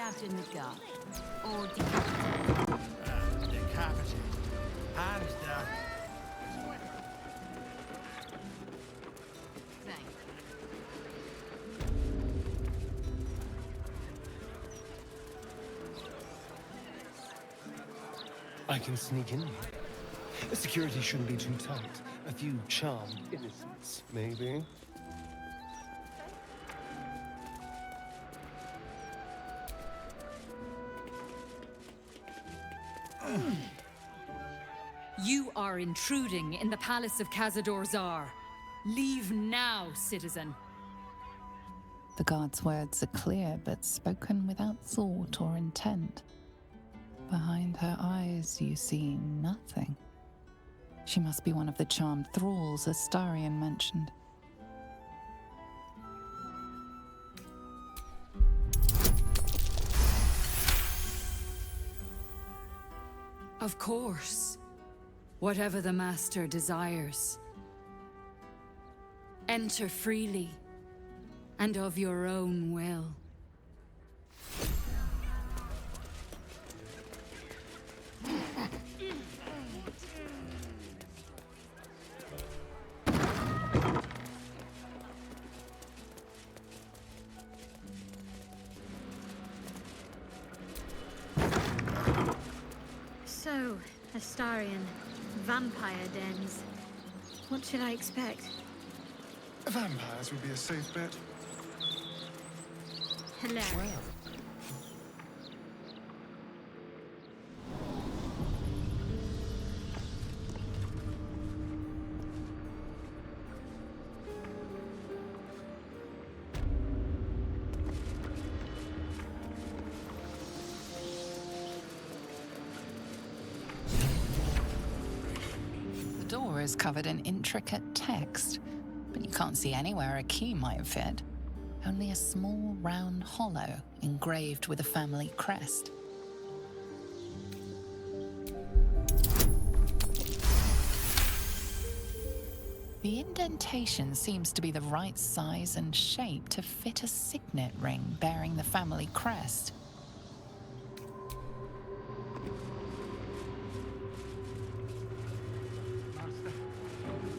Stabbed in the gut. Or decapitated. Decapitated. Hands down. Thanks. I can sneak in here. The security shouldn't be too tight. A few charmed innocents, maybe. You are intruding in the palace of Cazador Zar. Leave now, citizen. The guard's words are clear, but spoken without thought or intent. Behind her eyes, you see nothing. She must be one of the charmed thralls Astarion mentioned. Of course. Whatever the master desires. Enter freely, and of your own will. So, Astarion, vampire dens. What should I expect? Vampires would be a safe bet. Hilarious. The door is covered in intricate text, but you can't see anywhere a key might fit. Only a small round hollow engraved with a family crest. The indentation seems to be the right size and shape to fit a signet ring bearing the family crest.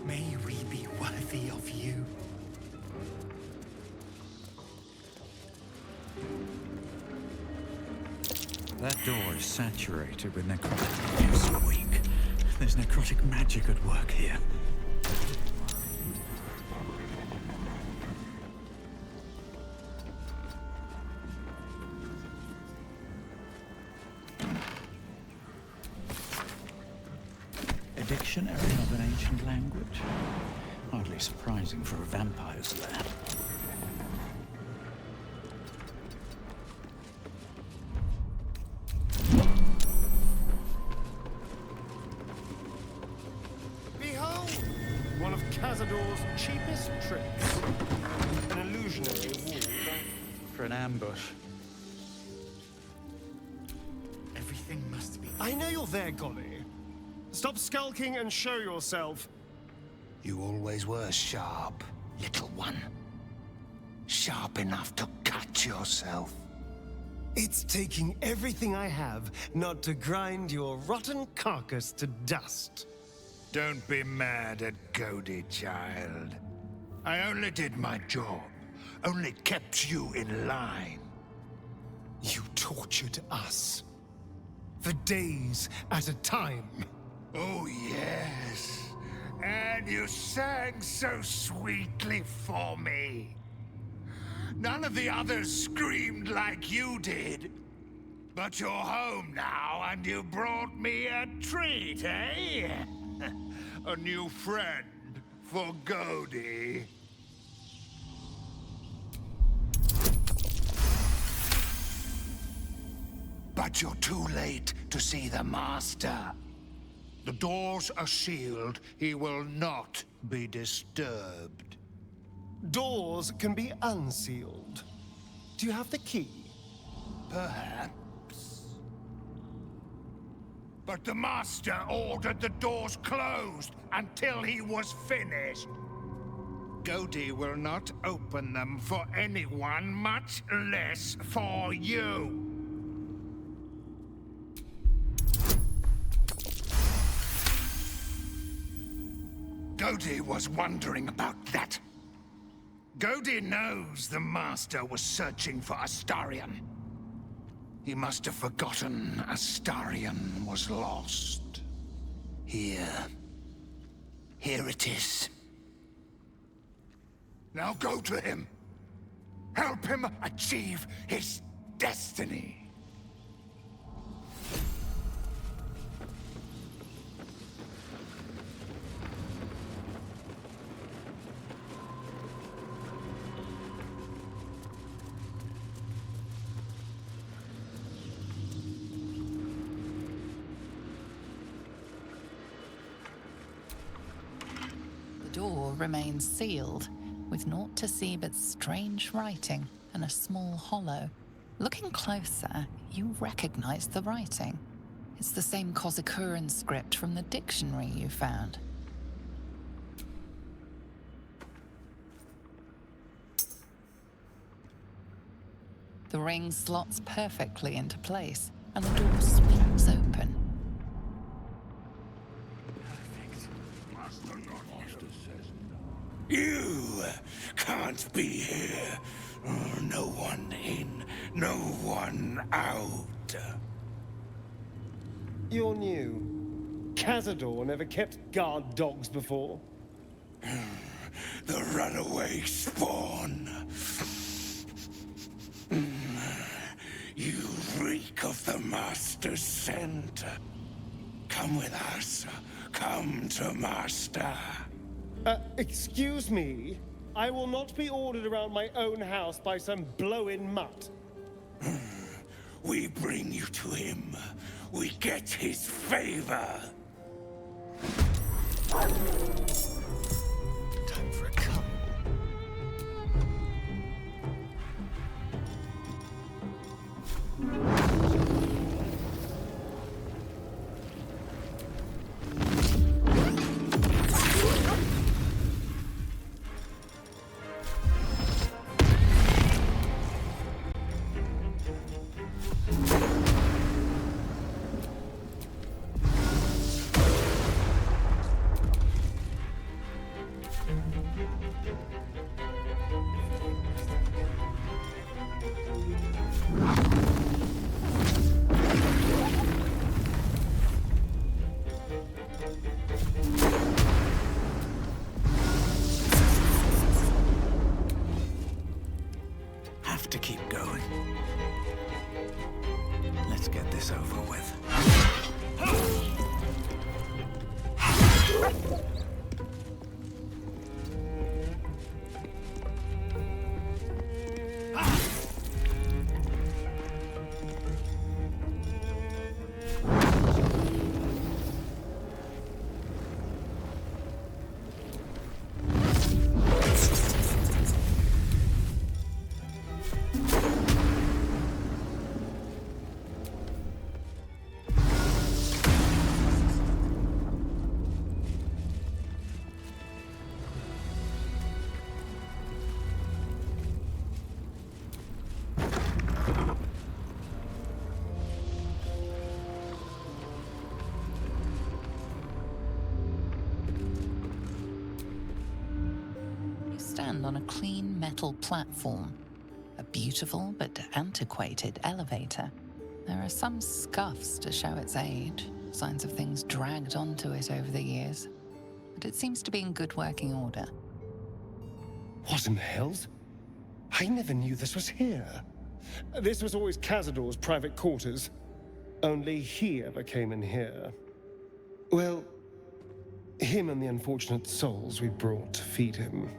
May we be worthy of you. That door is saturated with necrotic. You squeak. There's necrotic magic at work here. A dictionary of an ancient language? Hardly surprising for a vampire's lab. Behold! One of Cazador's cheapest tricks. An illusionary wall. For an ambush. Everything must be... I know you're there, Golly. Stop skulking and show yourself. You always were sharp, little one. Sharp enough to cut yourself. It's taking everything I have not to grind your rotten carcass to dust. Don't be mad at Godi, child. I only did my job. Only kept you in line. You tortured us. For days at a time. Oh, yes. And you sang so sweetly for me. None of the others screamed like you did. But you're home now, and you brought me a treat, eh? A new friend for Godi. But you're too late to see the Master. The doors are sealed. He will not be disturbed. Doors can be unsealed. Do you have the key? Perhaps. But the Master ordered the doors closed until he was finished. Godi will not open them for anyone, much less for you. Godi was wondering about that. Godi knows the Master was searching for Astarion. He must have forgotten Astarion was lost. Here it is. Now go to him. Help him achieve his destiny. The door remains sealed, with naught to see but strange writing and a small hollow. Looking closer, you recognize the writing. It's the same Kozakuran script from the dictionary you found. The ring slots perfectly into place, and the door swings open. You can't be here. No one in, no one out. You're new. Cazador never kept guard dogs before. The runaway spawn. You reek of the Master's scent. Come with us. Come to Master. Excuse me? I will not be ordered around my own house by some blow-in mutt. We bring you to him. We get his favor. Time for a cuddle. Have to keep going. Let's get this over with. Stand on a clean metal platform. A beautiful but antiquated elevator. There are some scuffs to show its age, signs of things dragged onto it over the years. But it seems to be in good working order. What in the hells? I never knew this was here. This was always Cazador's private quarters. Only he ever came in here. Well, him and the unfortunate souls we brought to feed him.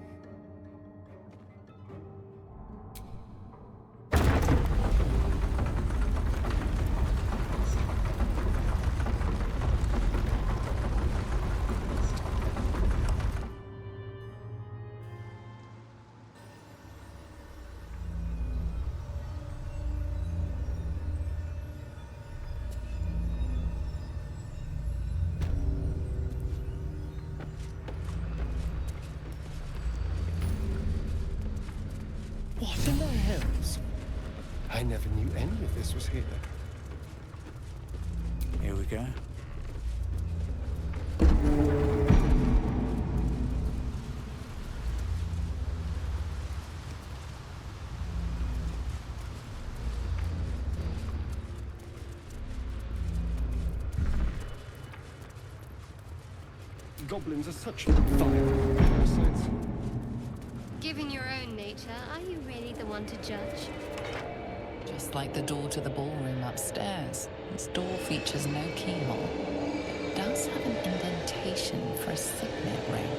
What in the hells? I never knew any of this was here. Here we go. goblins are such vile parasites. Given your own nature, are you really the one to judge? Just like the door to the ballroom upstairs, this door features no keyhole, but does have an indentation for a signet ring.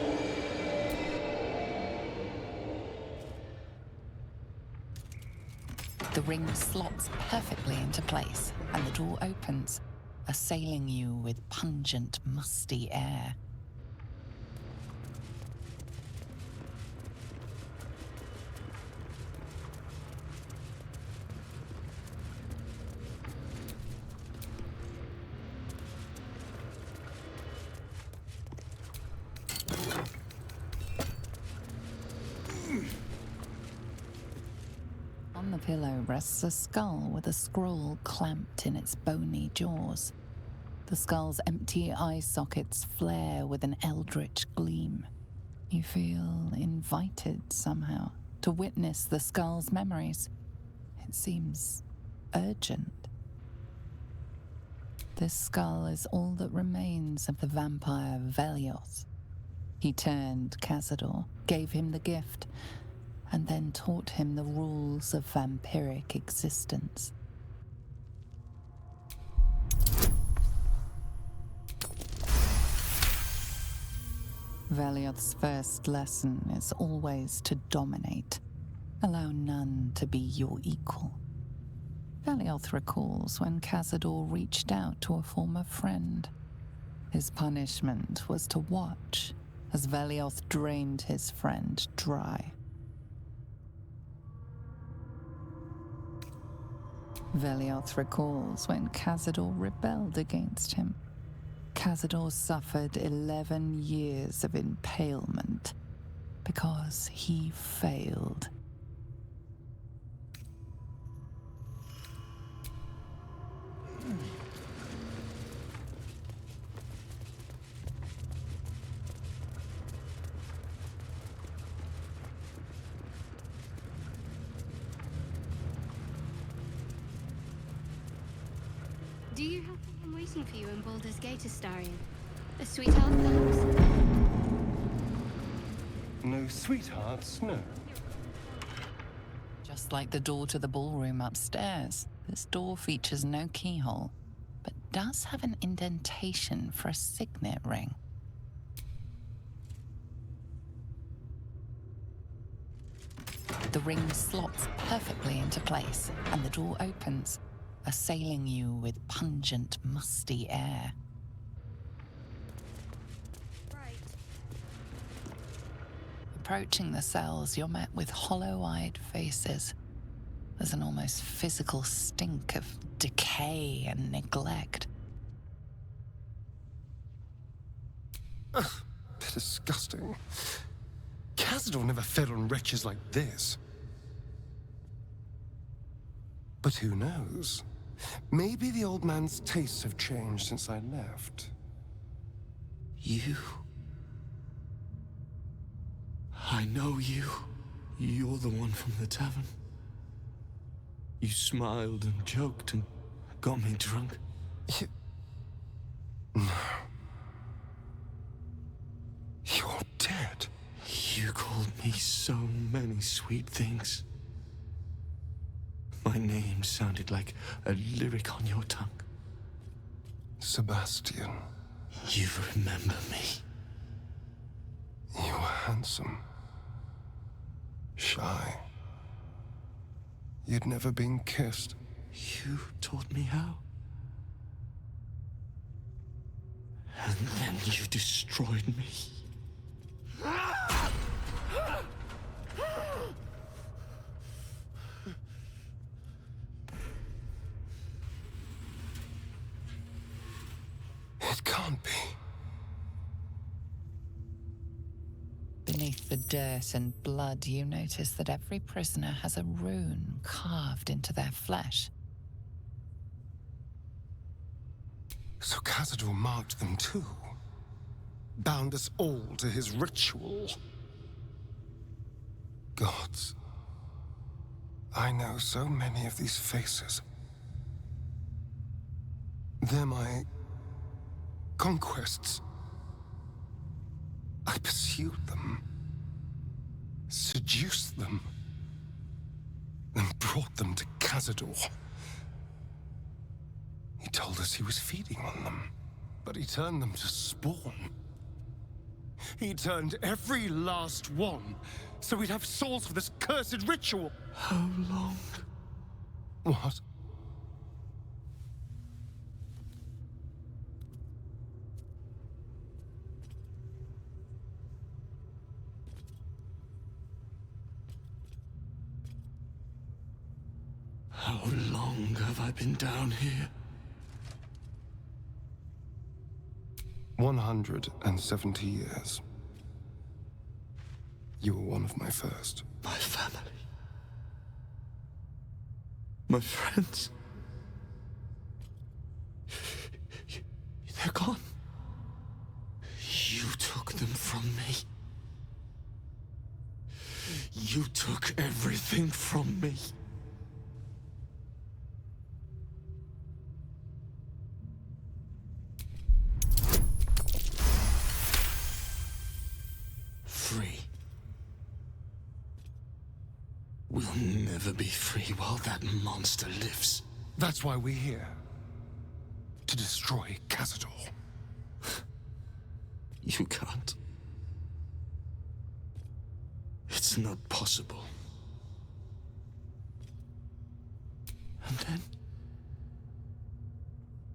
The ring slots perfectly into place, and the door opens, assailing you with pungent, musty air. On the pillow rests a skull with a scroll clamped in its bony jaws. The skull's empty eye sockets flare with an eldritch gleam. You feel invited somehow to witness the skull's memories. It seems urgent. This skull is all that remains of the vampire Velioth. He turned Cazador, gave him the gift, and then taught him the rules of vampiric existence. Velioth's first lesson is always to dominate. Allow none to be your equal. Velioth recalls when Cazador reached out to a former friend. His punishment was to watch as Velioth drained his friend dry. Velioth recalls when Cazador rebelled against him. Cazador suffered 11 years of impalement because he failed. Do you have someone waiting for you in Baldur's Gate, Astarion? A sweetheart, perhaps? No sweethearts, no. Just like the door to the ballroom upstairs, this door features no keyhole, but does have an indentation for a signet ring. The ring slots perfectly into place, and the door opens, assailing you with pungent, musty air. Right. Approaching the cells, you're met with hollow-eyed faces. There's an almost physical stink of decay and neglect. Ugh, disgusting. Cazador never fed on wretches like this. But who knows? Maybe the old man's tastes have changed since I left. You? I know you. You're the one from the tavern. You smiled and joked and got me drunk. No. You're dead. You called me so many sweet things. My name sounded like a lyric on your tongue. Sebastian. You remember me. You were handsome. Shy. You'd never been kissed. You taught me how. And then you destroyed me. It can't be. Beneath the dirt and blood, you notice that every prisoner has a rune carved into their flesh. So Cazador marked them too. Bound us all to his ritual. Gods. I know so many of these faces. They're my conquests. I pursued them, seduced them, and brought them to Cazador. He told us he was feeding on them, but he turned them to spawn. He turned every last one, so we'd have souls for this cursed ritual. How long? What? How long have I been down here? 170 years. You were one of my first. My family. My friends. They're gone. You took them from me. You took everything from me. Free. We'll never be free while that monster lives. That's why we're here. To destroy Cazador. You can't. It's not possible. And then?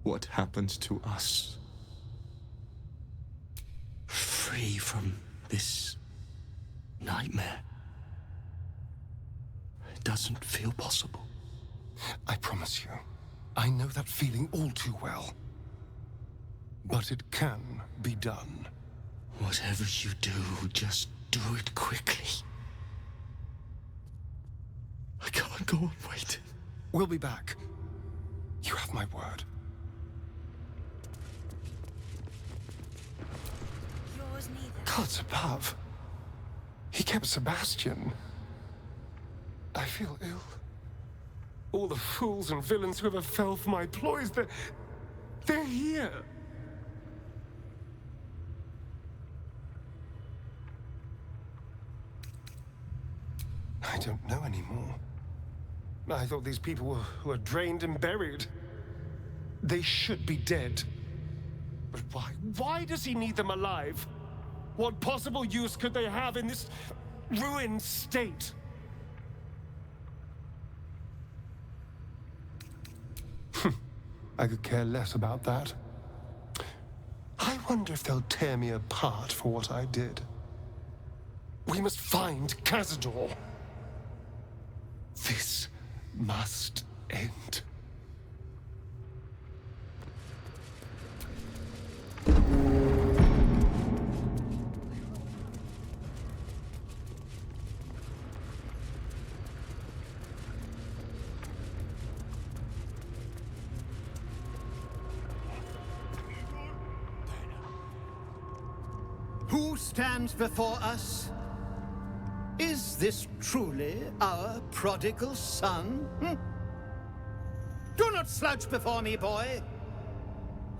What happens to us? Free from this nightmare. It doesn't feel possible. I promise you, I know that feeling all too well. But it can be done. Whatever you do, just do it quickly. I can't go on waiting. We'll be back. You have my word. Yours neither. Gods above. He kept Sebastian. I feel ill. All the fools and villains who ever fell for my ploys, they're here. I don't know anymore. I thought these people were drained and buried. They should be dead. But why? Why does he need them alive? What possible use could they have in this ruined state? I could care less about that. I wonder if they'll tear me apart for what I did. We must find Cazador. This must end. Who stands before us? Is this truly our prodigal son? Do not slouch before me, boy.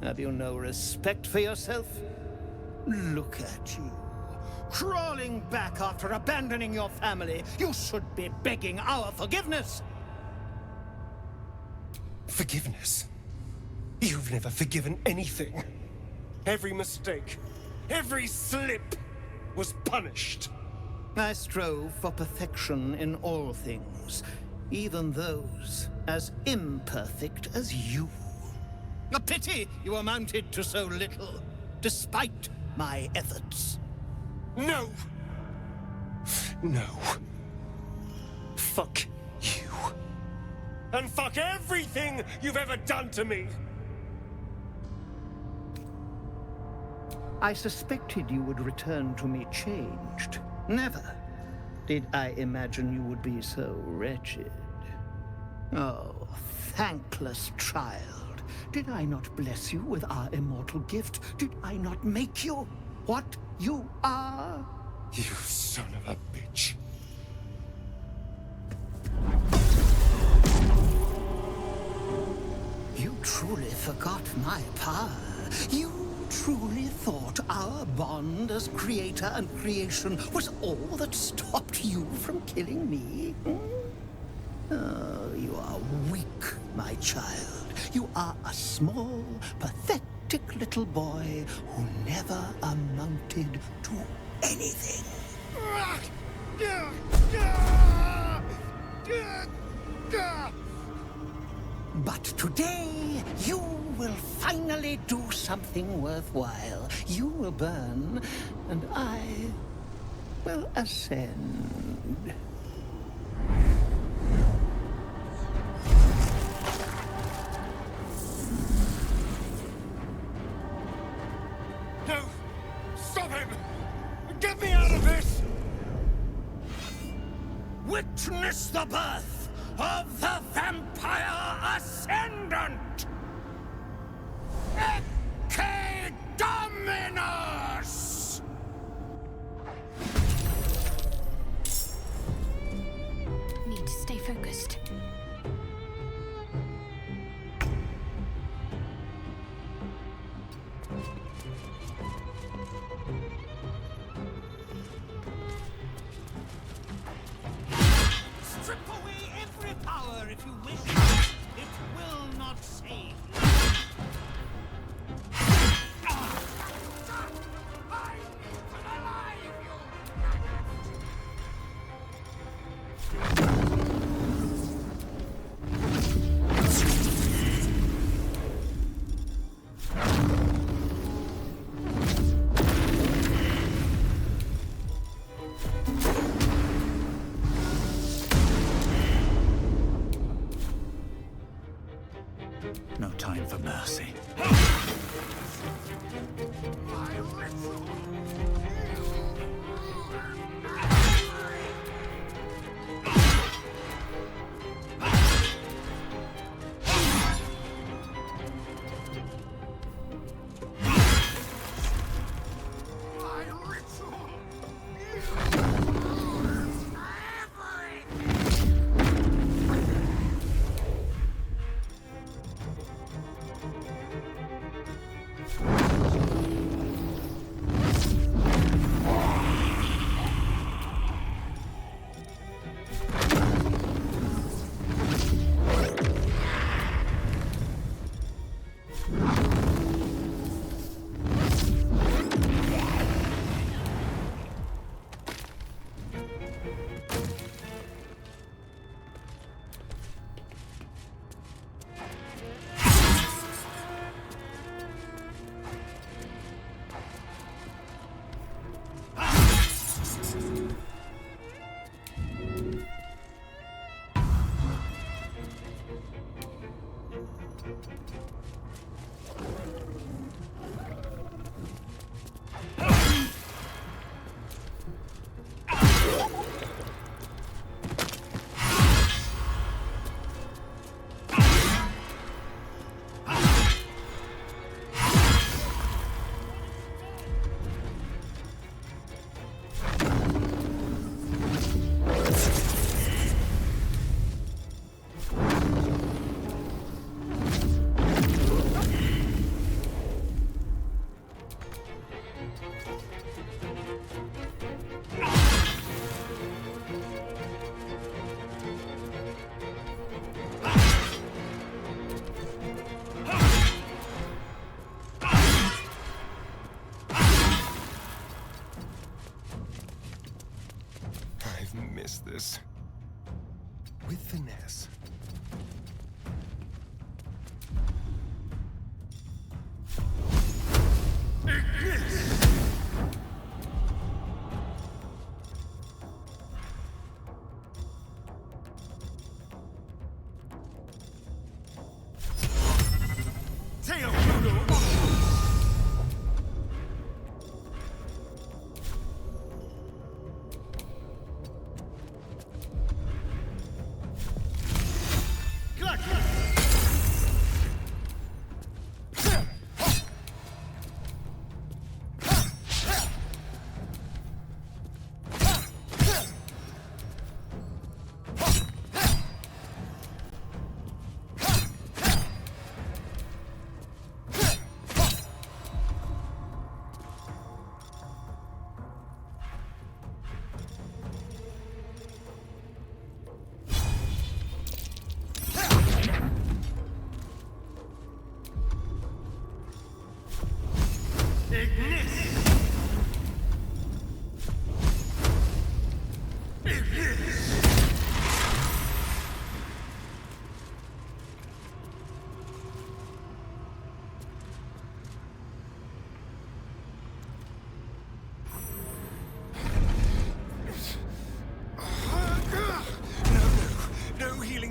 Have you no respect for yourself? Look at you, crawling back after abandoning your family. You should be begging our forgiveness. Forgiveness? You've never forgiven anything. Every mistake, every slip was punished. I strove for perfection in all things, even those as imperfect as you. A pity you amounted to so little, despite my efforts. No! No. Fuck you. And fuck everything you've ever done to me! I suspected you would return to me changed. Never did I imagine you would be so wretched. Oh, thankless child. Did I not bless you with our immortal gift? Did I not make you what you are? You son of a bitch. You truly forgot my power. You truly thought our bond as creator and creation was all that stopped you from killing me? Oh, you are weak, my child. You are a small, pathetic little boy who never amounted to anything. But today, you will finally do something worthwhile. You will burn, and I will ascend. No! Stop him! Get me out of this! Witness the birth of the Vampire Ascendant! Ecce Dominus! Need to stay focused. Strip away every power if you wish. It will not save you. No time for mercy. Miss this. With finesse.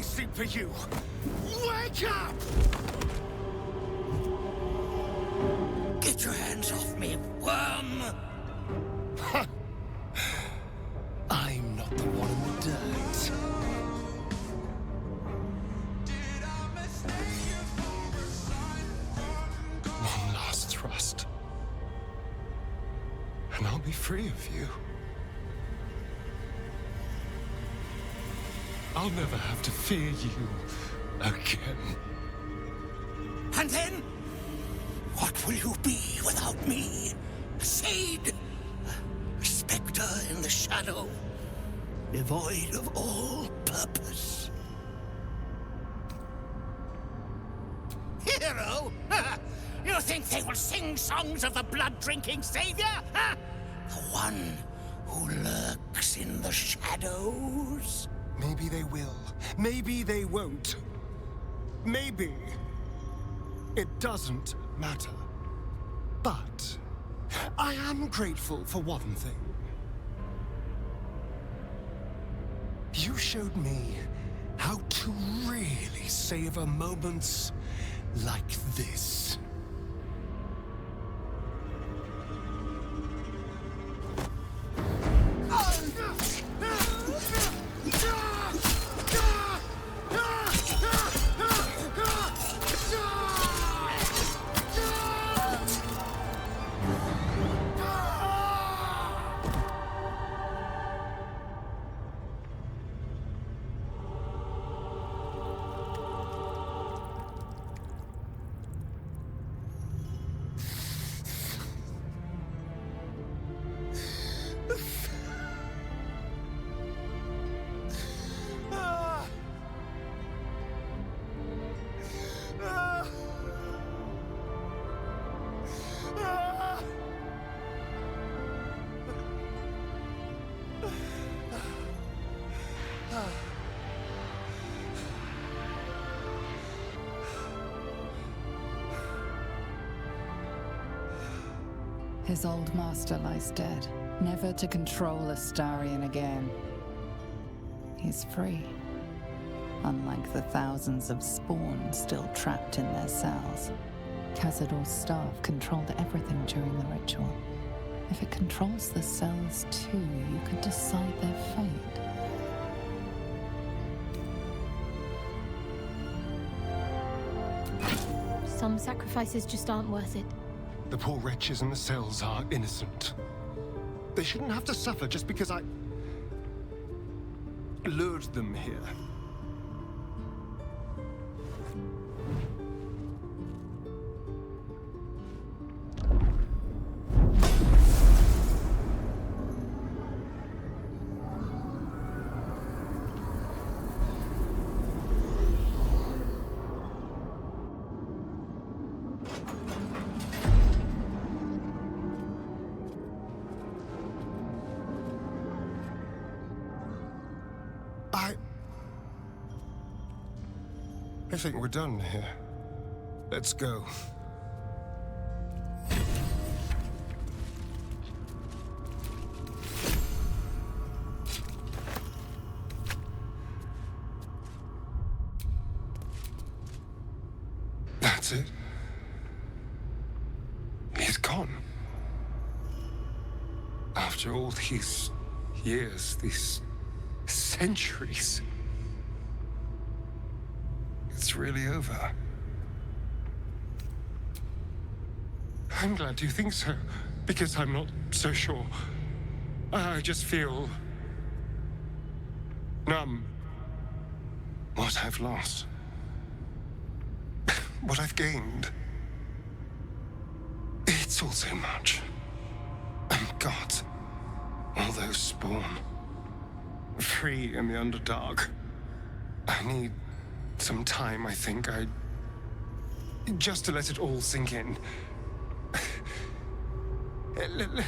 morning sleep for you! Wake up! Get your hands off me, worm! I'm not the one in the dirt. One last thrust. And I'll be free of you. I'll never have to fear you again. And then? What will you be without me? A shade? A spectre in the shadow? Devoid of all purpose? Hero? You think they will sing songs of the blood-drinking savior? The one who lurks in the shadows? Maybe they will. Maybe they won't. Maybe it doesn't matter. But I am grateful for one thing. You showed me how to really savor moments like this. His old master lies dead, never to control Astarion again. He's free, unlike the thousands of spawn still trapped in their cells. Cazador's staff controlled everything during the ritual. If it controls the cells too, you could decide their fate. Some sacrifices just aren't worth it. The poor wretches in the cells are innocent. They shouldn't have to suffer just because I lured them here. I think we're done here. Let's go. That's it. He's gone. After all these years, these centuries. It's really over. I'm glad you think so, because I'm not so sure. I just feel numb. What I've lost. What I've gained. It's all so much. And God, all those spawn. Free in the Underdark. I need some time, I think. Just to let it all sink in.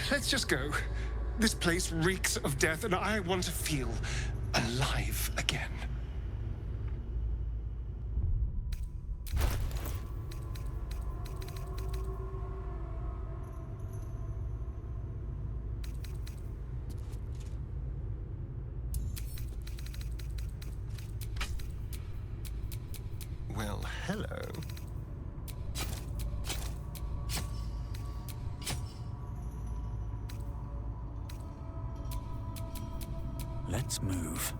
Let's just go. This place reeks of death, and I want to feel alive again. Well, hello. Let's move.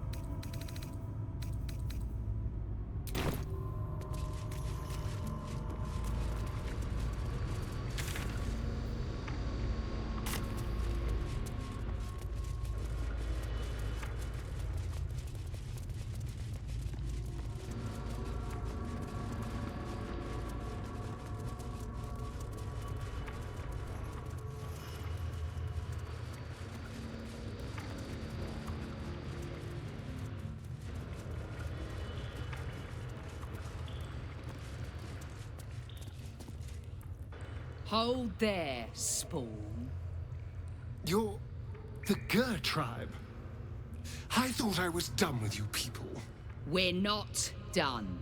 Hold there, Spawn. You're the Gur tribe. I thought I was done with you people. We're not done.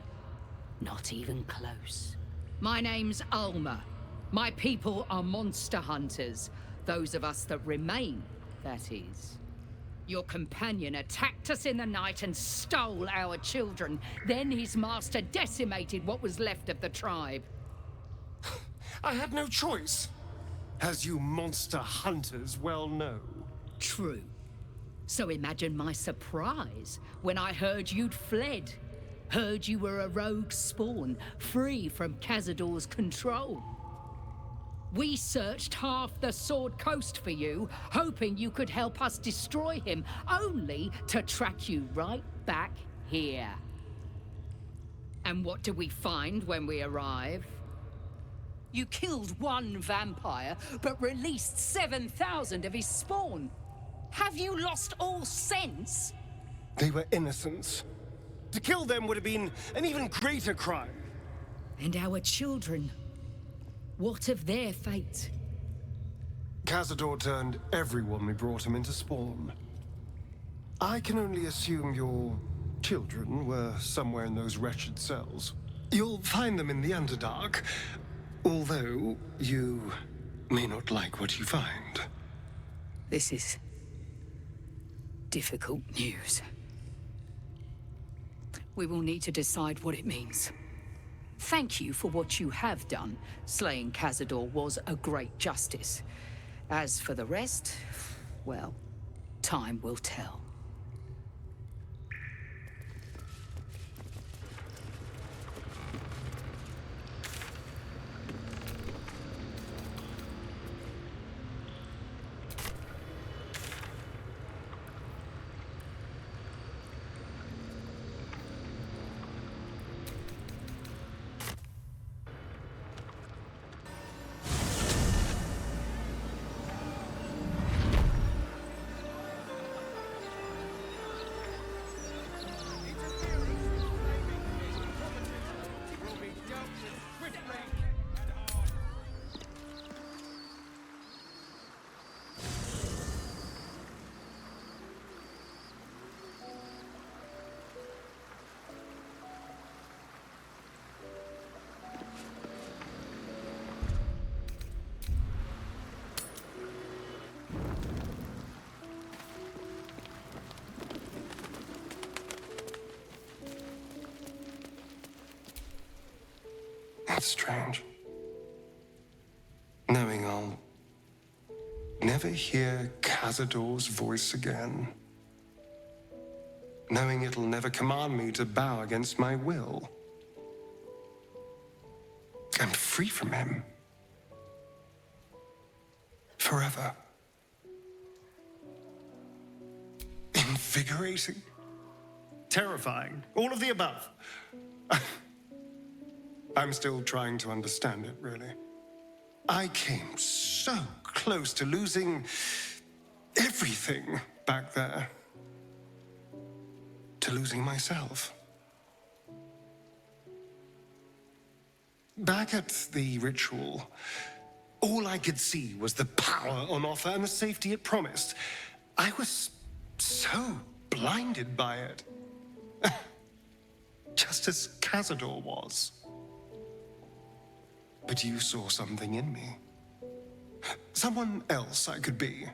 Not even close. My name's Alma. My people are monster hunters. Those of us that remain, that is. Your companion attacked us in the night and stole our children. Then his master decimated what was left of the tribe. I had no choice, as you monster hunters well know. True. So imagine my surprise when I heard you'd fled. Heard you were a rogue spawn, free from Cazador's control. We searched half the Sword Coast for you, hoping you could help us destroy him, only to track you right back here. And what do we find when we arrive? You killed one vampire, but released 7,000 of his spawn. Have you lost all sense? They were innocents. To kill them would have been an even greater crime. And our children, what of their fate? Cazador turned everyone we brought him into spawn. I can only assume your children were somewhere in those wretched cells. You'll find them in the Underdark, although you may not like what you find. This is difficult news. We will need to decide what it means. Thank you for what you have done. Slaying Cazador was a great justice. As for the rest, well, time will tell. That's strange. Knowing I'll never hear Cazador's voice again. Knowing it'll never command me to bow against my will. I'm free from him. Forever. Invigorating. Terrifying. All of the above. I'm still trying to understand it, really. I came so close to losing everything back there. To losing myself. Back at the ritual, all I could see was the power on offer and the safety it promised. I was so blinded by it. Just as Cazador was. But you saw something in me. Someone else I could be.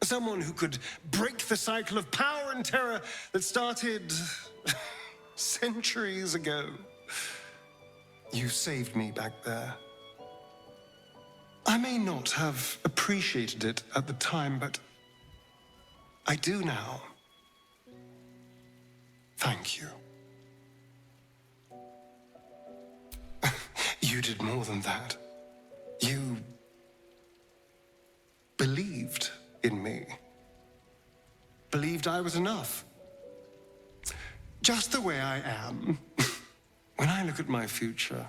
Someone who could break the cycle of power and terror that started centuries ago. You saved me back there. I may not have appreciated it at the time, but I do now. Thank you. You did more than that. You believed in me. Believed I was enough. Just the way I am. When I look at my future,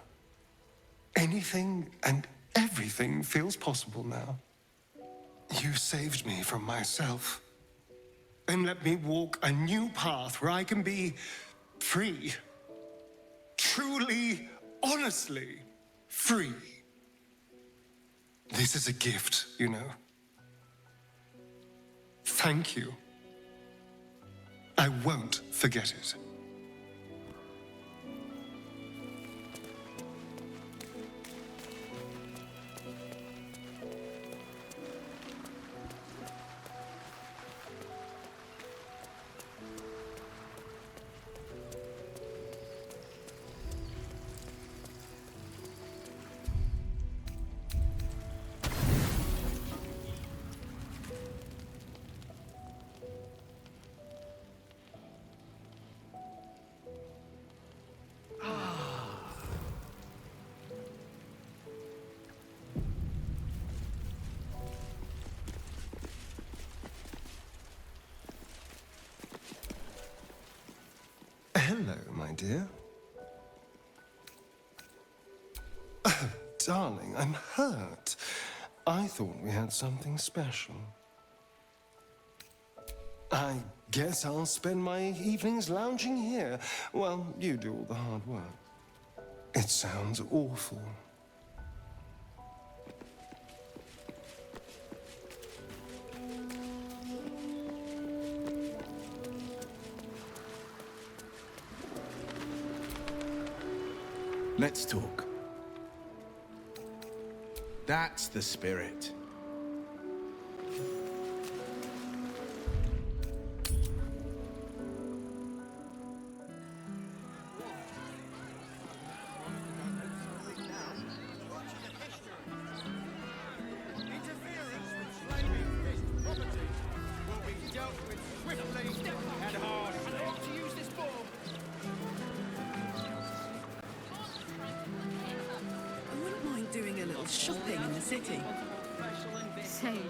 anything and everything feels possible now. You saved me from myself and let me walk a new path where I can be free. Truly, honestly free. This is a gift, you know. Thank you. I won't forget it. Hello, my dear. Oh, darling, I'm hurt. I thought we had something special. I guess I'll spend my evenings lounging here while you do all the hard work. It sounds awful. Let's talk. That's the spirit. Shopping in the city. Same.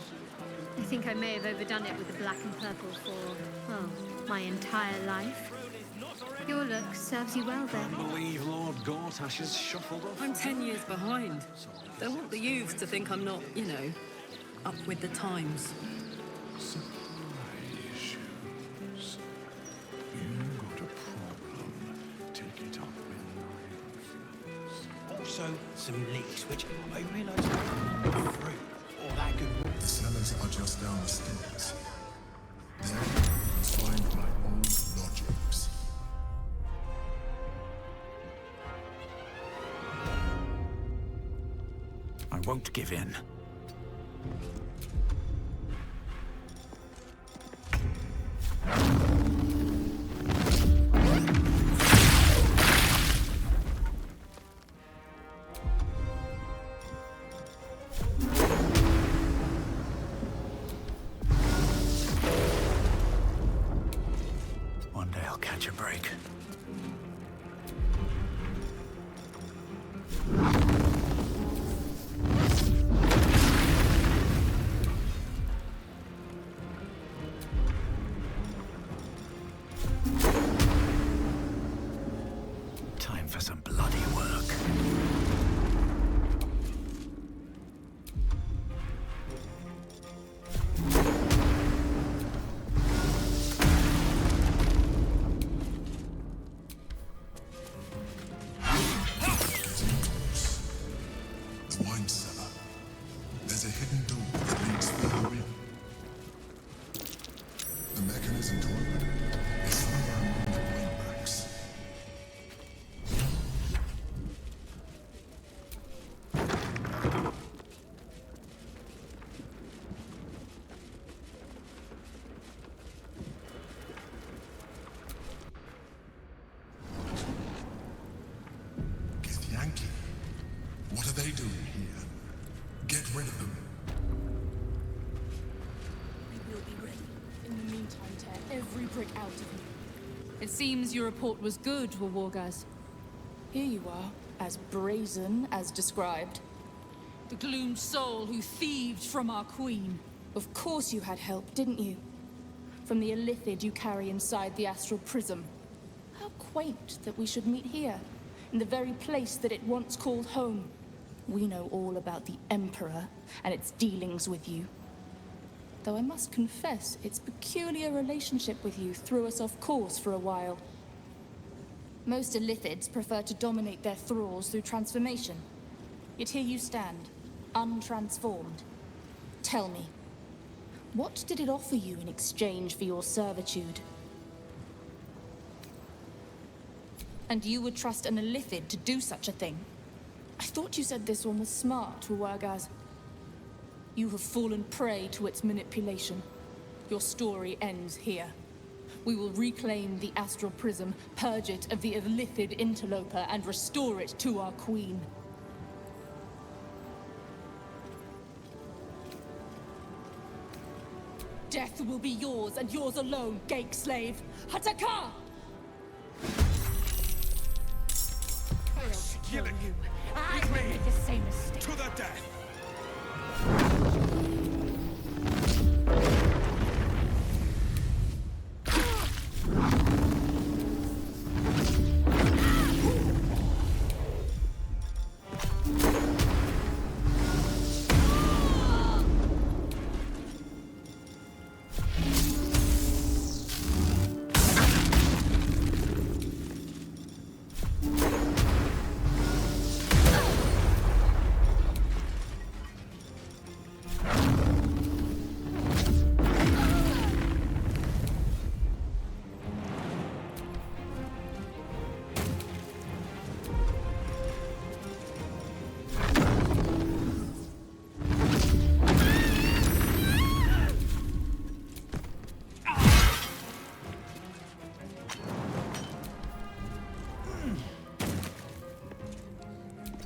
I think I may have overdone it with the black and purple for, well, my entire life. Your look serves you well then. I believe Lord Gortash has shuffled off. I'm 10 years behind. Don't want the youths to think I'm not, you know, up with the times. Also, some leaks, which I realise are fruit or that good. The cellars are just down the stairs. There, you'll find my old lodgings. I won't give in. One day I'll catch a break. Time for some bloody work. The wine cellar. There's a hidden door that leads further in. The mechanism to open it is somewhere among the wine racks. It seems your report was good, Wargaz. Here you are, as brazen as described. The gloomed soul who thieved from our queen. Of course you had help, didn't you? From the illithid you carry inside the astral prism. How quaint that we should meet here, in the very place that it once called home. We know all about the Emperor and its dealings with you. Though I must confess, its peculiar relationship with you threw us off course for a while. Most illithids prefer to dominate their thralls through transformation. Yet here you stand, untransformed. Tell me, what did it offer you in exchange for your servitude? And you would trust an illithid to do such a thing? I thought you said this one was smart, Wargaz. You have fallen prey to its manipulation. Your story ends here. We will reclaim the astral prism, purge it of the illithid interloper, and restore it to our queen. Death will be yours, and yours alone, Gake slave! Hataka! Gillick, I made the same mistake. to the death!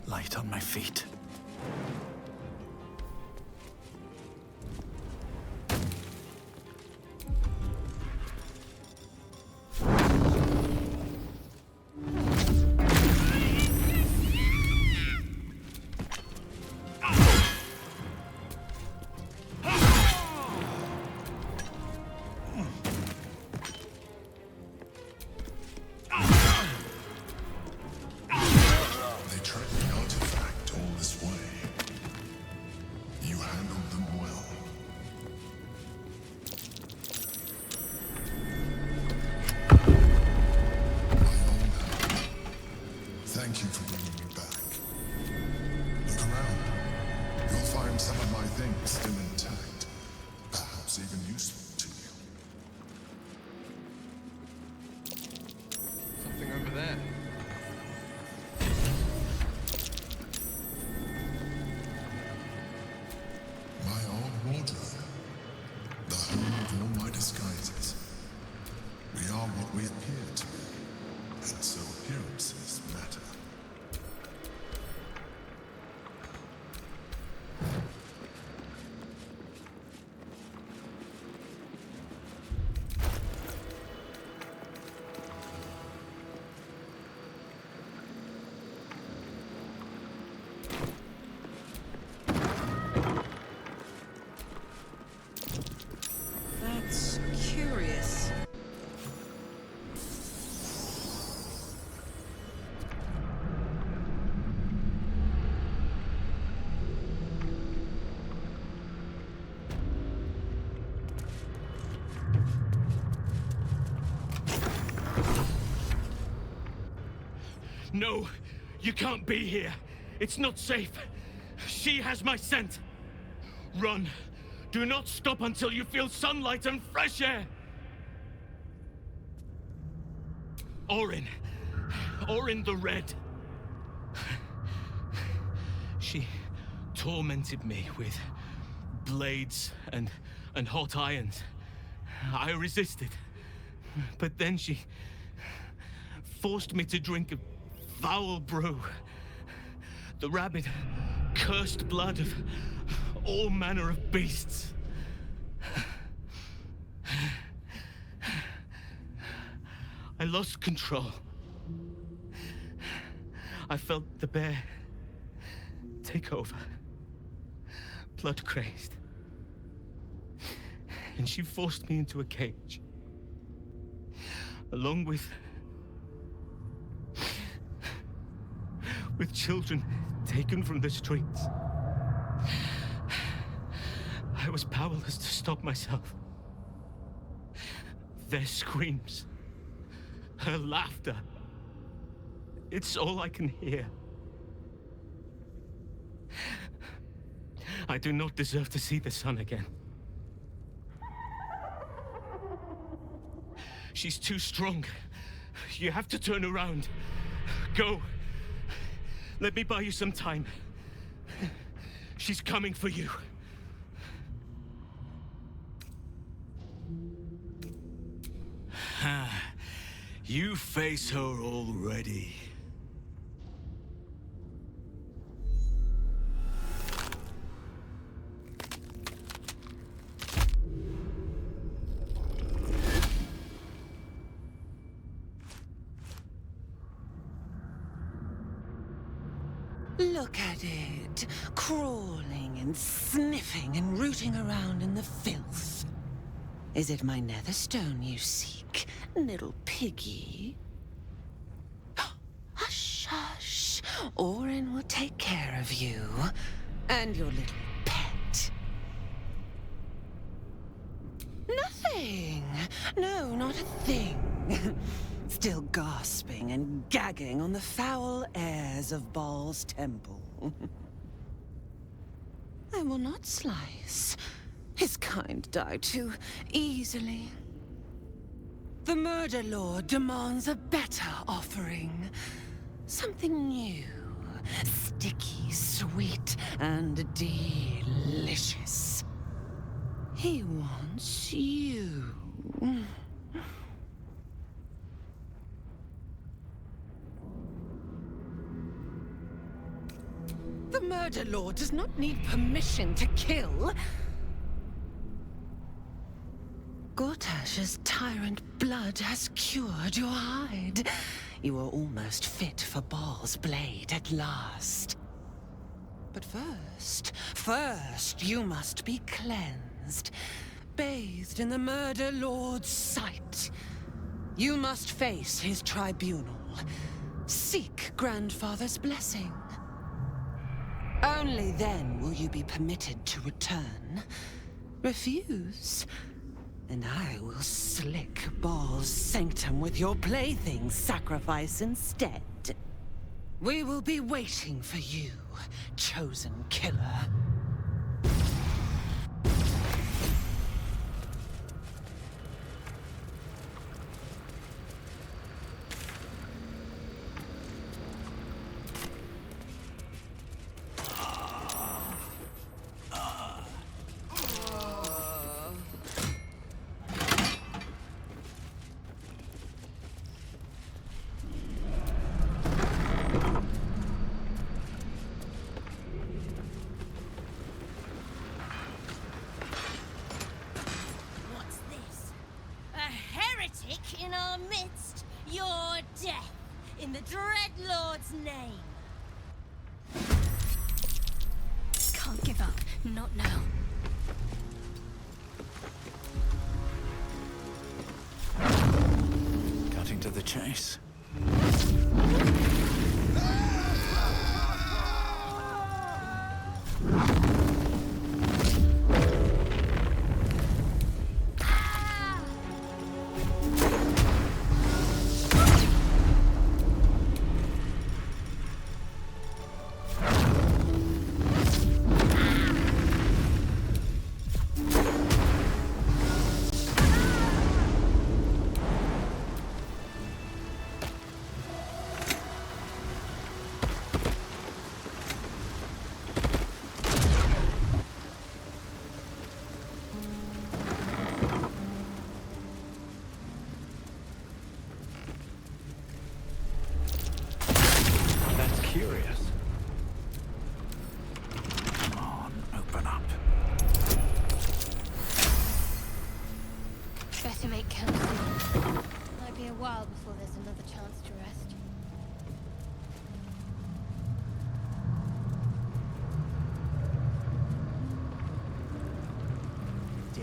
Light on my feet. They tracked the artifact all this way. You handled them well. My old hand. Thank you for bringing me back. Look around. You'll find some of my things still intact. Perhaps even useful to you. Something over there. My old wardrobe. The home of all my disguises. We are what we appear to be. And so appearances matter. That's curious. No, you can't be here. It's not safe. She has my scent. Run. Do not stop until you feel sunlight and fresh air. Orin. Orin the Red. She tormented me with blades and hot irons. I resisted. But then she forced me to drink a foul brew. The rabid, cursed blood of all manner of beasts. I lost control. I felt the bear take over. Blood crazed. And she forced me into a cage. Along with children taken from the streets. I was powerless to stop myself. Their screams, her laughter, it's all I can hear. I do not deserve to see the sun again. She's too strong. You have to turn around. Go. Let me buy you some time. She's coming for you. You face her already. Look at it, crawling and sniffing and rooting around in the filth. Is it my netherstone you seek, little piggy? Hush, hush. Orin will take care of you and your little pet. Nothing. No, not a thing. Still gasping and gagging on the foul airs of Baal's temple. I will not slice. His kind die too easily. The Murder Lord demands a better offering. Something new, sticky, sweet, and delicious. He wants you. The Murder Lord does not need permission to kill. Gortash's tyrant blood has cured your hide. You are almost fit for Baal's blade at last. But first you must be cleansed, bathed in the Murder Lord's sight. You must face his tribunal, seek Grandfather's blessing. Only then will you be permitted to return. Refuse, and I will slick Baal's sanctum with your plaything sacrifice instead. We will be waiting for you, chosen killer. In our midst, your death, in the Dreadlord's name. Can't give up, not now. Cutting to the chase.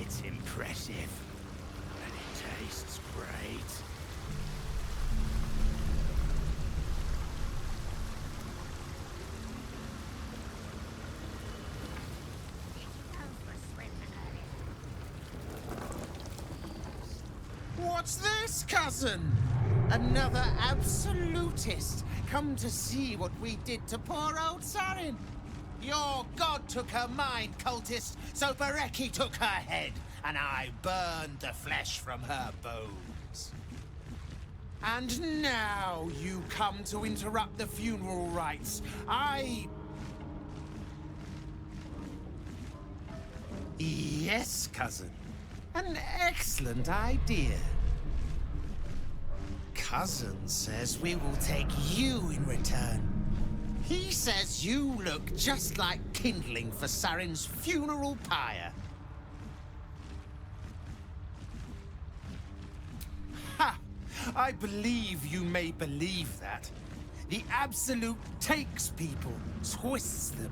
It's impressive. And it tastes great. What's this, cousin? Another absolutist, come to see what we did to poor old Sarin. Your god took her mind, cultist, so Bereki took her head, and I burned the flesh from her bones. And now you come to interrupt the funeral rites. Yes, cousin. An excellent idea. Cousin says we will take you in return. He says you look just like kindling for Sarin's funeral pyre. Ha! I believe you may believe that. The Absolute takes people, twists them.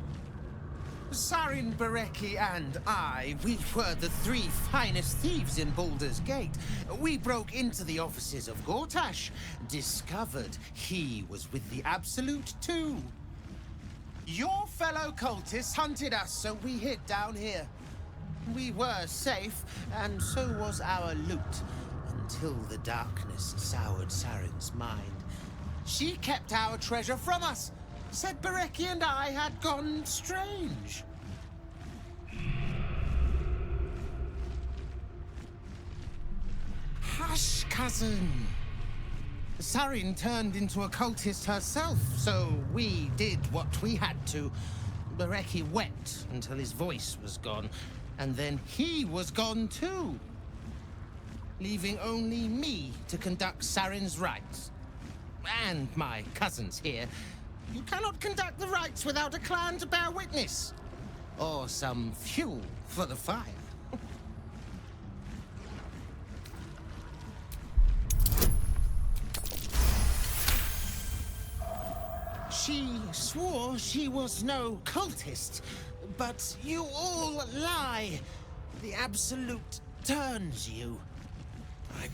Sarin, Bereki, and I, we were the three finest thieves in Baldur's Gate. We broke into the offices of Gortash, discovered he was with the Absolute too. Your fellow cultists hunted us, so we hid down here. We were safe, and so was our loot, until the darkness soured Sarin's mind. She kept our treasure from us, said Bereki and I had gone strange. Hush, cousin. Sarin turned into a cultist herself, so we did what we had to. Bereki wept until his voice was gone, and then he was gone too, leaving only me to conduct Sarin's rites. And my cousins here. You cannot conduct the rites without a clan to bear witness. Or some fuel for the fire. She swore she was no cultist, but you all lie. The Absolute turns you. I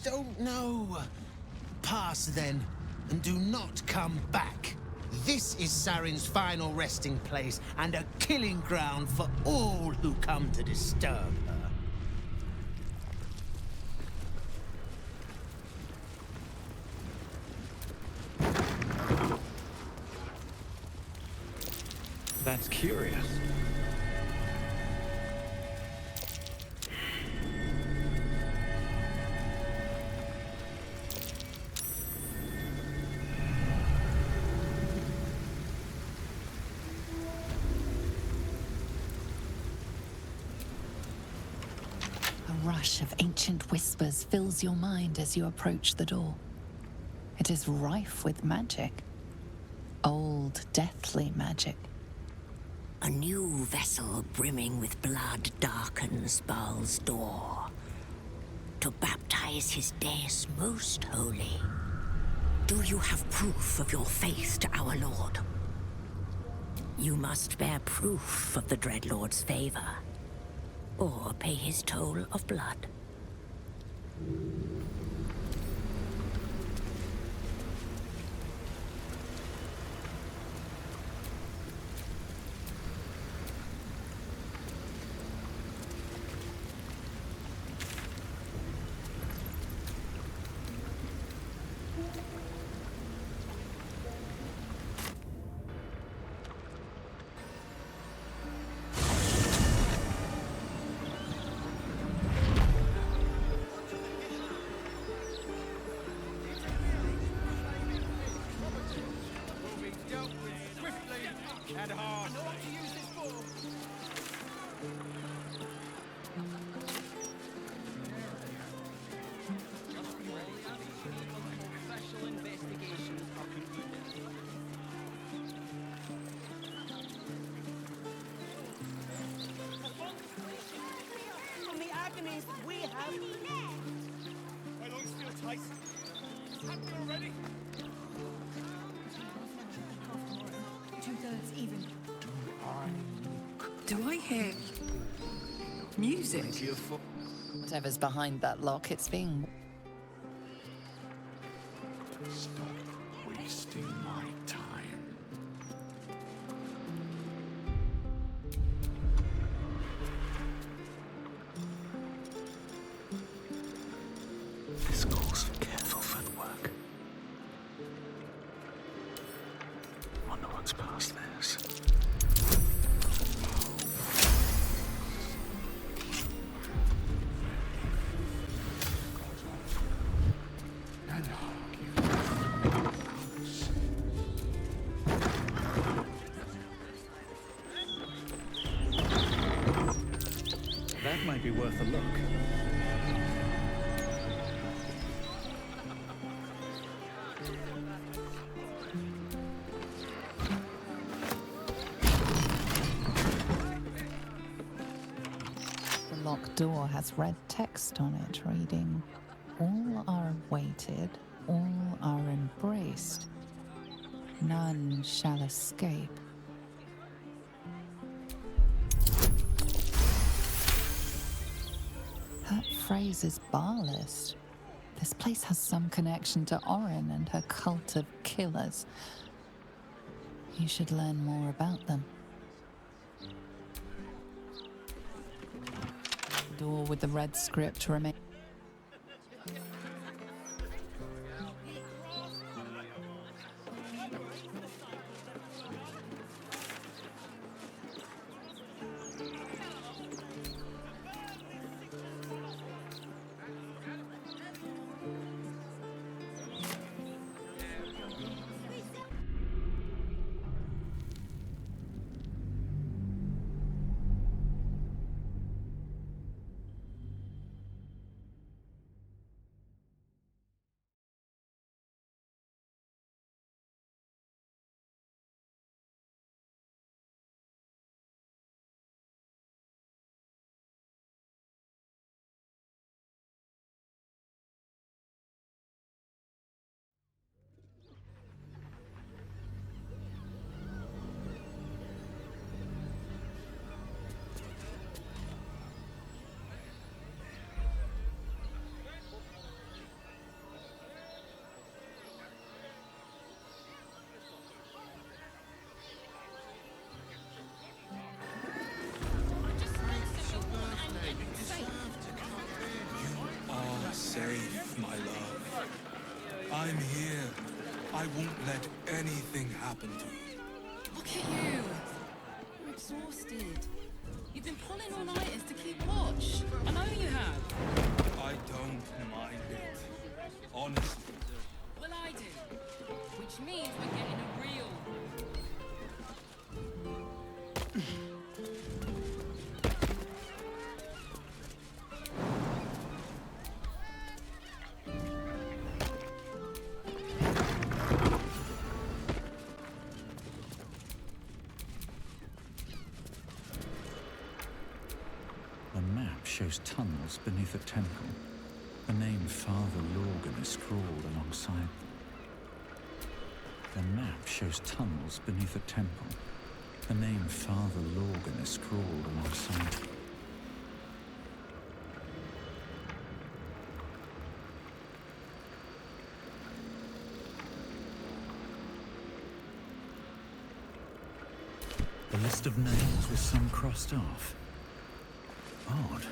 don't know. Pass then, and do not come back. This is Sarin's final resting place, and a killing ground for all who come to disturb her. That's curious. A rush of ancient whispers fills your mind as you approach the door. It is rife with magic. Old, deathly magic. A new vessel brimming with blood darkens Baal's door to baptize his deus most holy. Do you have proof of your faith to our Lord? You must bear proof of the Dreadlord's favor, or pay his toll of blood. Do I hear Music. Whatever's behind that lock, it's being... Stop wasting my time. This calls for careful footwork. Wonder what's past this. That might be worth a look. The locked door has red text on it reading, "All are awaited, all are embraced. None shall escape." That phrase is barlist. This place has some connection to Orin and her cult of killers. You should learn more about them. The door with the red script remains. Safe, my love. I'm here. I won't let anything happen to you. Look at you. You're exhausted. You've been pulling all-nighters to keep watch. I know you have. I don't mind it. Honestly. Well, I do. Which means we're getting a real... The map shows tunnels beneath a temple. The name Father Lorgan is scrawled alongside them. The map shows tunnels beneath a temple. The name Father Lorgan is scrawled alongside them. The list of names with some crossed off. Odd.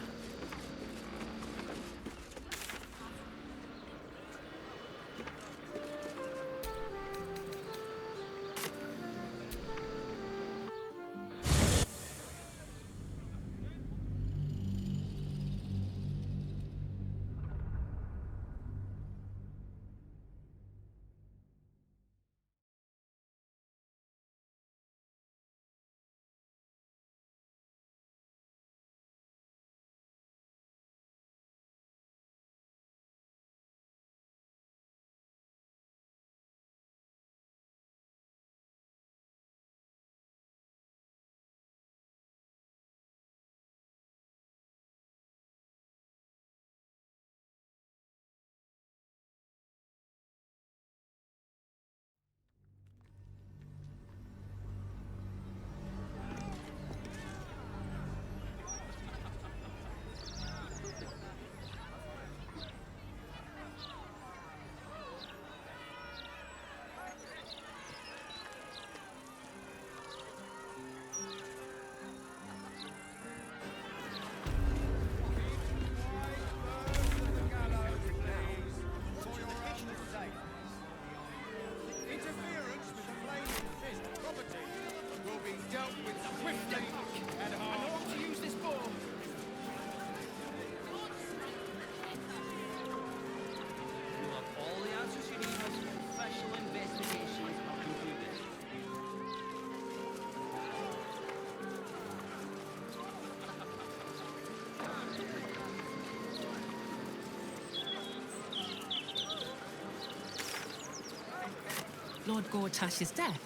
Lord Gortash's death?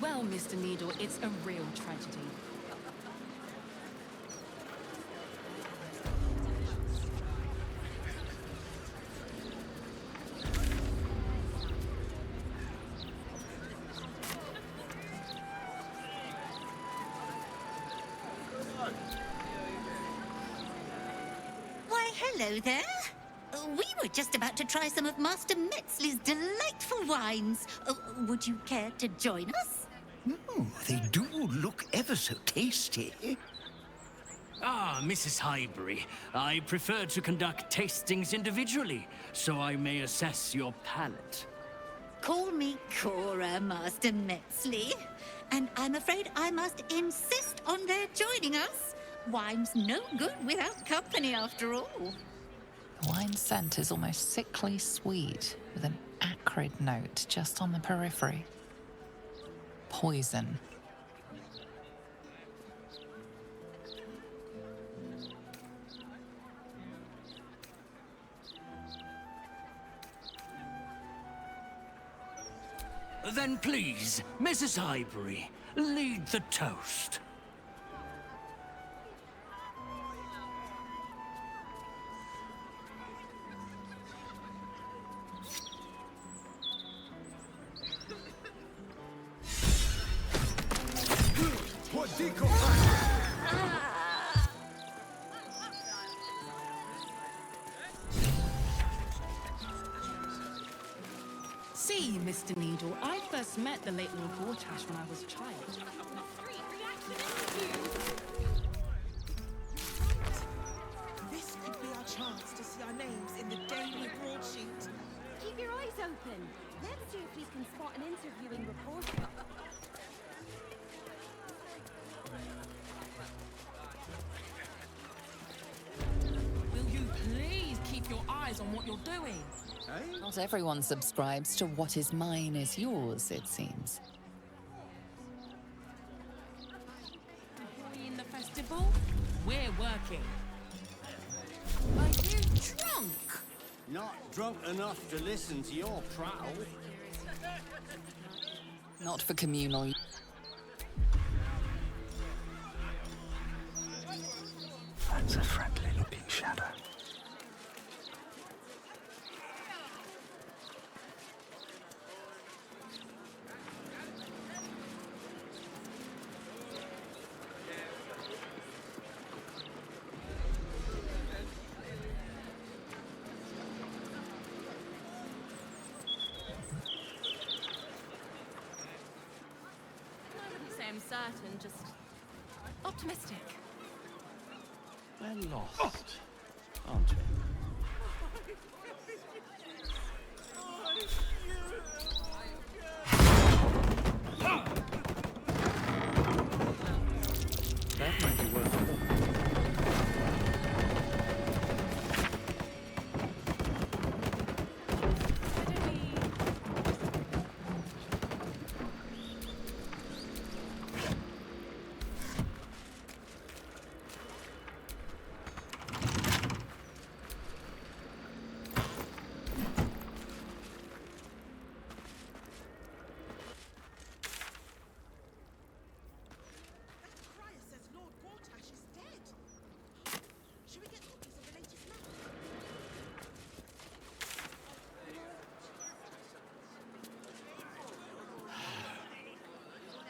Well, Mr. Needle, it's a real tragedy. Why, hello there. We were just about to try some of Master Metzley's delightful wines. Would you care to join us? They do look ever so tasty. Ah, Mrs. Highbury. I prefer to conduct tastings individually, so I may assess your palate. Call me Cora, Master Metzley. And I'm afraid I must insist on their joining us. Wine's no good without company, after all. The wine scent is almost sickly sweet, with an acrid note just on the periphery. Poison. Then please, Mrs. Highbury, lead the toast. See, Mr. Needle, I first met the late Lord Gortash when I was a child. This could be our chance to see our names in the daily broadsheet. Keep your eyes open. Let's see if we can spot an interviewing reporter. Will you please keep your eyes on what you're doing? Not everyone subscribes to what is mine is yours, it seems. We in the festival? We're working. Are you drunk? Not drunk enough to listen to your prattle. Not for communal. That's a friendly-looking shadow. I wouldn't say I'm certain, just optimistic. We're lost, aren't we? That might be worth it.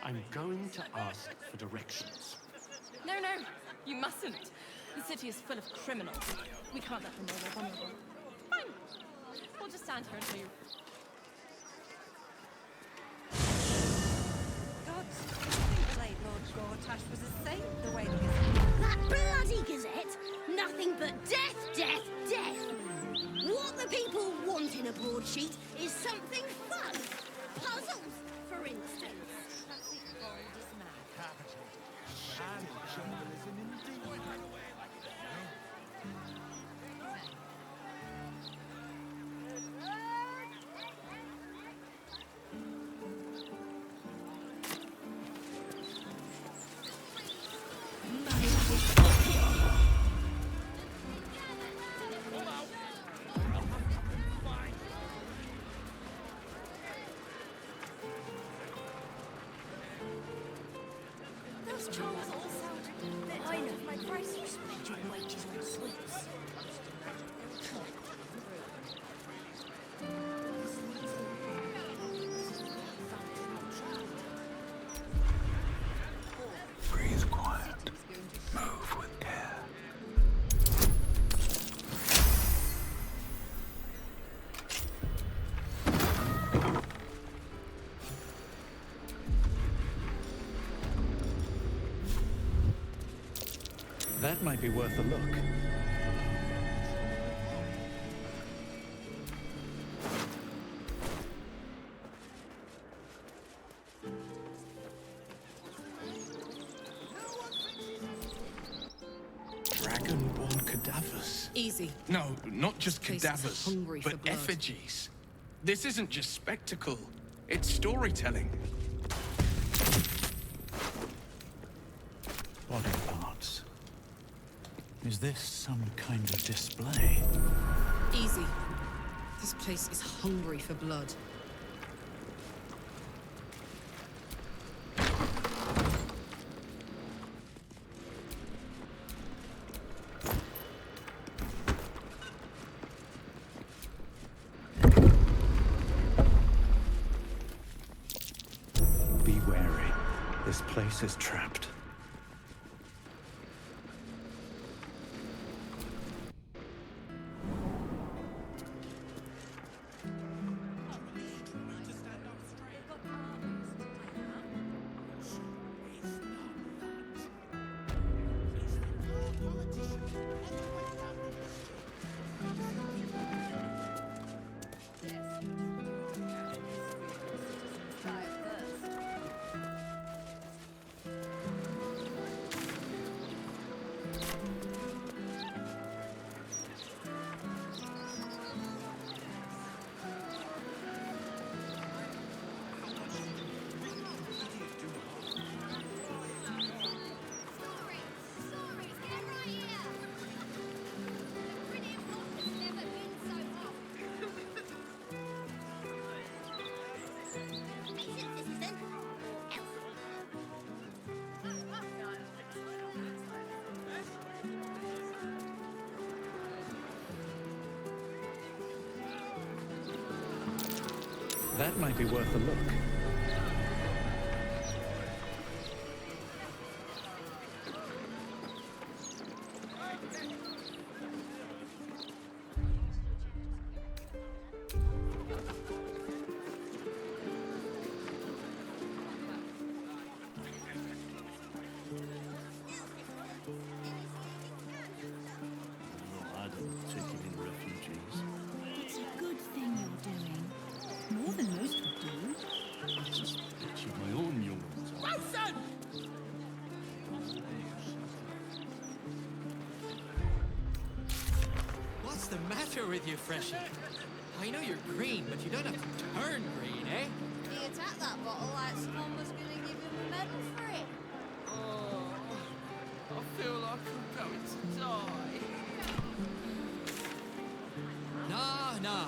I'm going to ask for directions. No, you mustn't. The city is full of criminals. We can't let them know we're vulnerable. Fine. We'll just stand here until you... The late Lord Gortash was a saint, the way the That bloody Gazette! Nothing but death, death, death! What the people want in a broadsheet is something fun. Puzzles, for instance. Those trolls all sound... I know, my price. You spend your wages on sweets. Breathe quiet. Move with care. That might be worth a look. Dragon-born cadavers. Easy. No, not just Place is cadavers, hungry for but blood. effigies. This isn't just spectacle, it's storytelling. Body parts. Is this some kind of display? Easy. This place is hungry for blood. Be wary. This place is trapped. That might be worth a look. I don't take it in refugees. It's a good thing you're doing. More than most would do. I just picture my own young ones. Wilson! What's the matter with you, Freshie? I know you're green, but you don't have to turn green, eh? He attacked that bottle like someone was going to give him a medal for it. Oh, I feel like I'm going to die. Nah.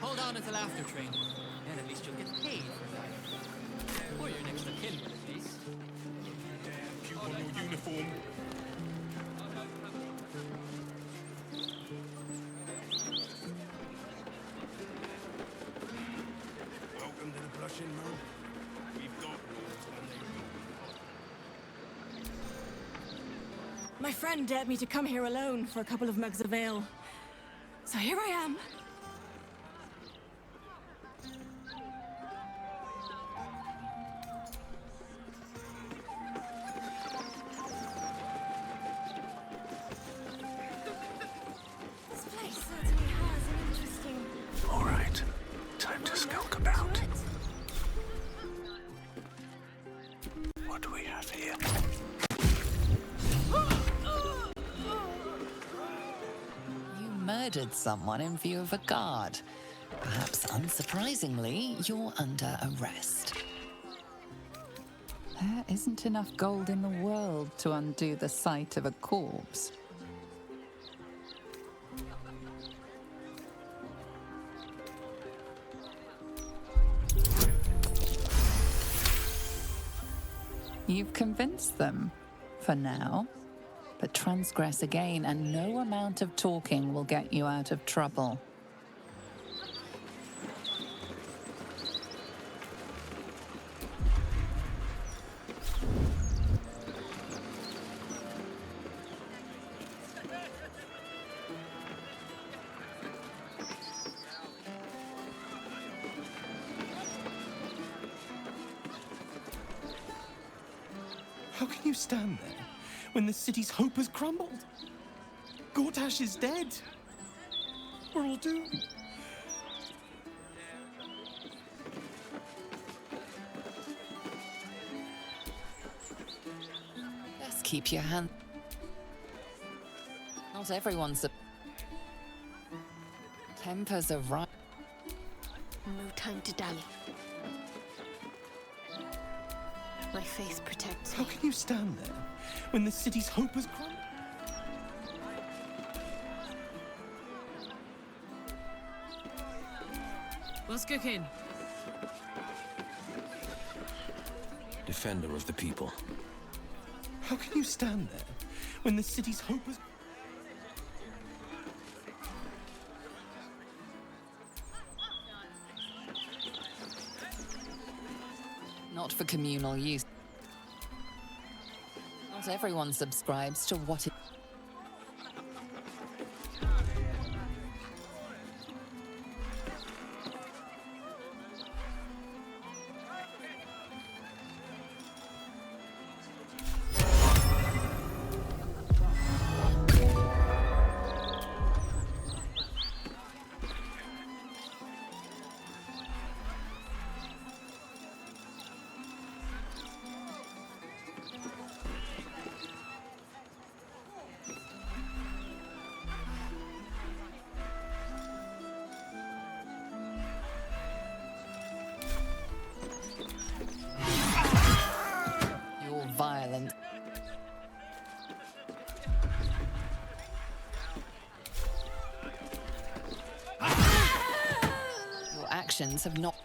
Hold on until after training. Then at least you'll get paid for that. Or your next of kin, at least. Damn pupil uniform. Welcome to the Blushing Moon. We've got rules when they My friend dared me to come here alone for a couple of mugs of ale. So here I am. This place certainly has an interesting... All right, time to skulk about. What do we have here? You murdered someone in view of a guard. Perhaps unsurprisingly, you're under arrest. There isn't enough gold in the world to undo the sight of a corpse. You've convinced them, for now. But transgress again, and no amount of talking will get you out of trouble. How can you stand there when the city's hope has crumbled? Gortash is dead. We're all doomed. Best keep your hand. Not everyone's a... Tempers are right. No time to dally. My faith protects How me. can you stand there when the city's hope has crumbled? What's cooking? Defender of the people. How can you stand there when the city's hope has... Not for communal use. Not everyone subscribes to what it... You're violent. Your actions have not...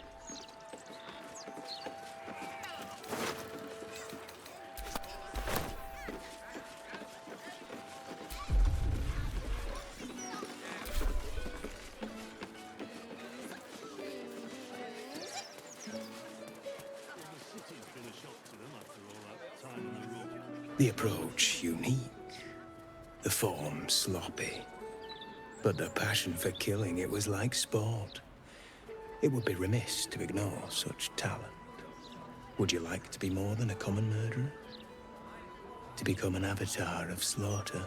The approach unique, the form sloppy, but the passion for killing, it was like sport. It would be remiss to ignore such talent. Would you like to be more than a common murderer? To become an avatar of slaughter?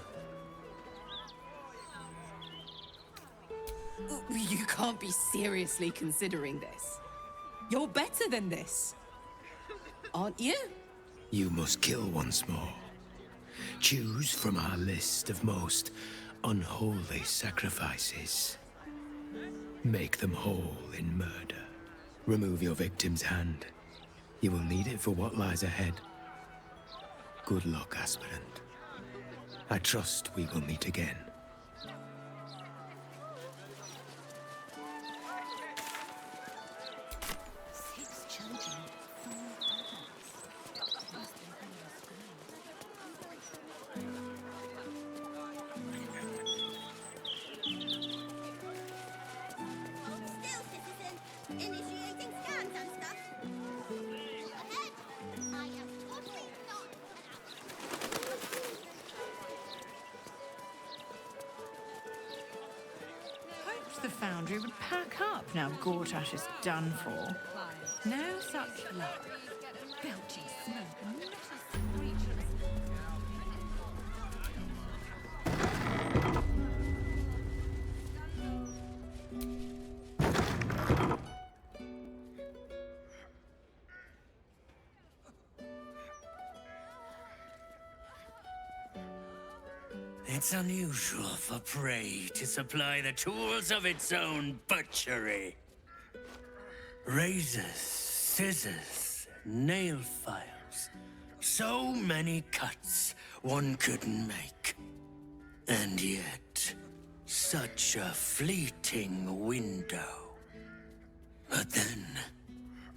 You can't be seriously considering this. You're better than this. Aren't you? You must kill once more. Choose from our list of most unholy sacrifices. Make them whole in murder. Remove your victim's hand. You will need it for what lies ahead. Good luck, aspirant. I trust we will meet again. The foundry would pack up now Gortash is done for. No such luck. Belchy smoke, not a screech. It's unusual for prey to supply the tools of its own butchery. Razors, scissors, nail files. So many cuts one couldn't make. And yet, such a fleeting window. But then,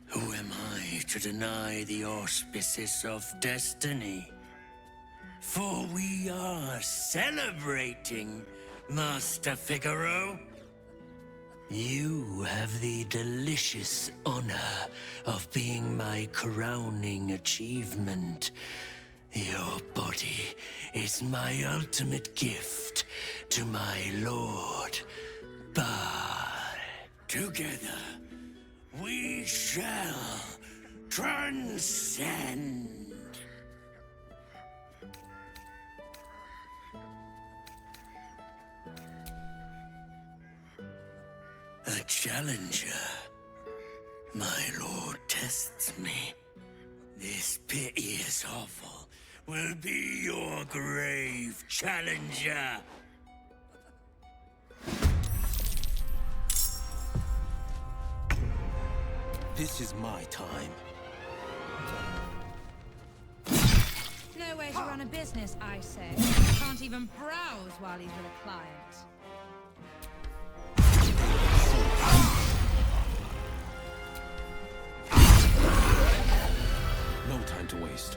who am I to deny the auspices of destiny. For we are celebrating, Master Figaro. You have the delicious honor of being my crowning achievement. Your body is my ultimate gift to my lord, Bard. Together, we shall transcend. A challenger. My lord tests me. This piteous hovel will be your grave challenger. This is my time. No way to run a business, I say. Can't even browse while he's with a client. No time to waste.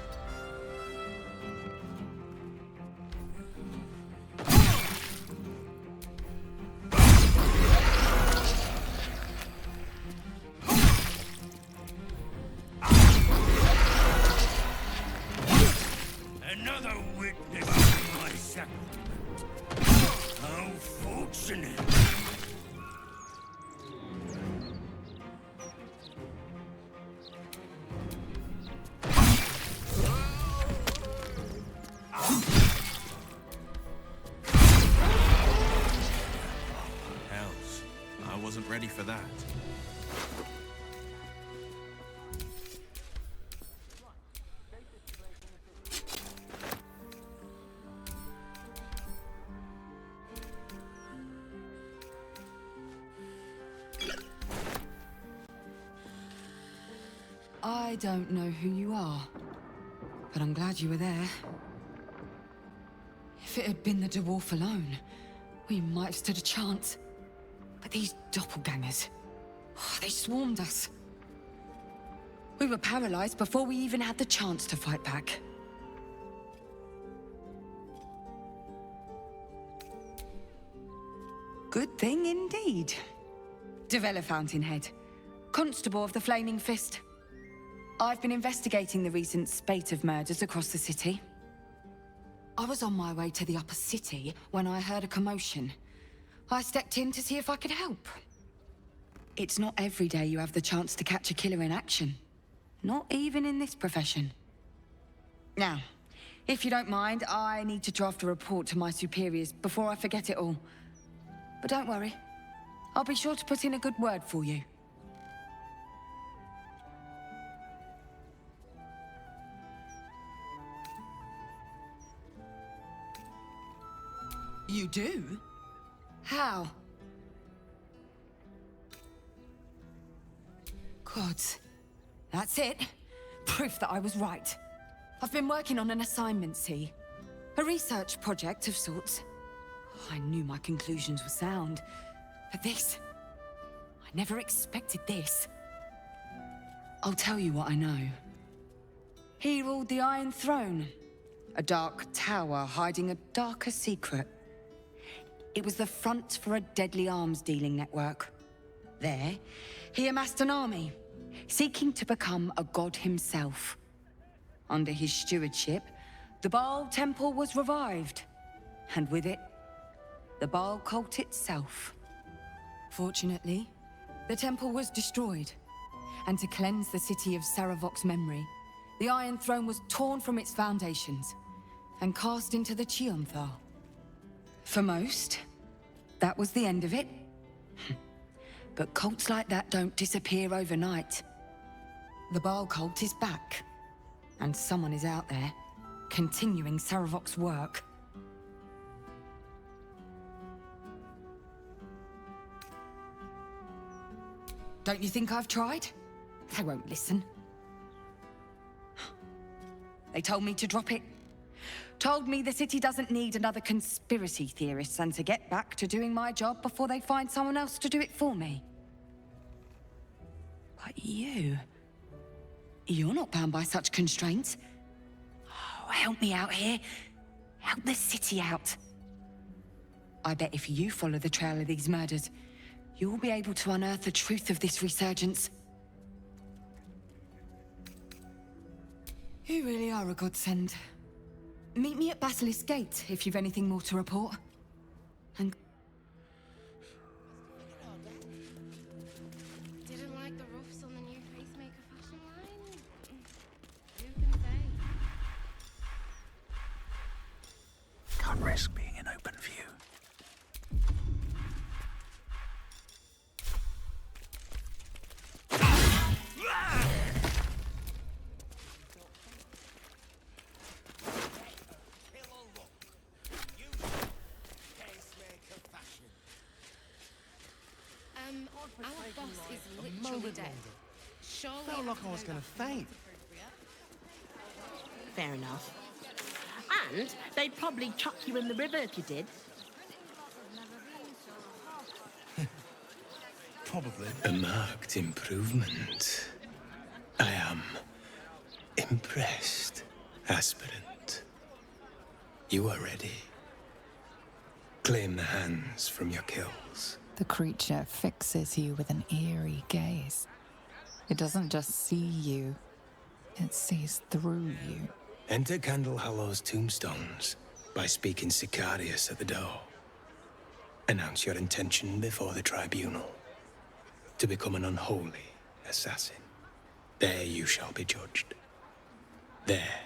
Another witness to my sacrament. How fortunate. Hells, I wasn't ready for that. I don't know who you are, but I'm glad you were there. If it had been the dwarf alone, we might have stood a chance. But these doppelgangers, they swarmed us. We were paralyzed before we even had the chance to fight back. Good thing indeed. Devella Fountainhead, Constable of the Flaming Fist. I've been investigating the recent spate of murders across the city. I was on my way to the upper city when I heard a commotion. I stepped in to see if I could help. It's not every day you have the chance to catch a killer in action. Not even in this profession. Now, if you don't mind, I need to draft a report to my superiors before I forget it all. But don't worry, I'll be sure to put in a good word for you. You do? How? Gods. That's it. Proof that I was right. I've been working on an assignment, see? A research project of sorts. I knew my conclusions were sound. But this... I never expected this. I'll tell you what I know. He ruled the Iron Throne. A dark tower hiding a darker secret. It was the front for a deadly arms-dealing network. There, he amassed an army, seeking to become a god himself. Under his stewardship, the Baal Temple was revived, and with it, the Baal cult itself. Fortunately, the temple was destroyed, and to cleanse the city of Saravok's memory, the Iron Throne was torn from its foundations and cast into the Chionthar. For most, that was the end of it. But cults like that don't disappear overnight. The Baal cult is back, and someone is out there, continuing Saravok's work. Don't you think I've tried? They won't listen. They told me to drop it. Told me the city doesn't need another conspiracy theorist and to get back to doing my job before they find someone else to do it for me. But you... You're not bound by such constraints. Oh, help me out here. Help the city out. I bet if you follow the trail of these murders, you'll be able to unearth the truth of this resurgence. You really are a godsend. Meet me at Basilisk Gate if you've anything more to report. And Didn't like the roofs on the new pacemaker fashion line? Who can say? Can't risk being in open view. Our boss is literally dead. Surely Felt like I was going to faint. Fair enough. And they'd probably chuck you in the river if you did. Probably. A marked improvement. I am impressed, aspirant. You are ready. Claim the hands from your kills. The creature fixes you with an eerie gaze. It doesn't just see you, it sees through you. Enter Candle Hollow's tombstones by speaking Sicarius at the door. Announce your intention before the tribunal to become an unholy assassin. There you shall be judged. There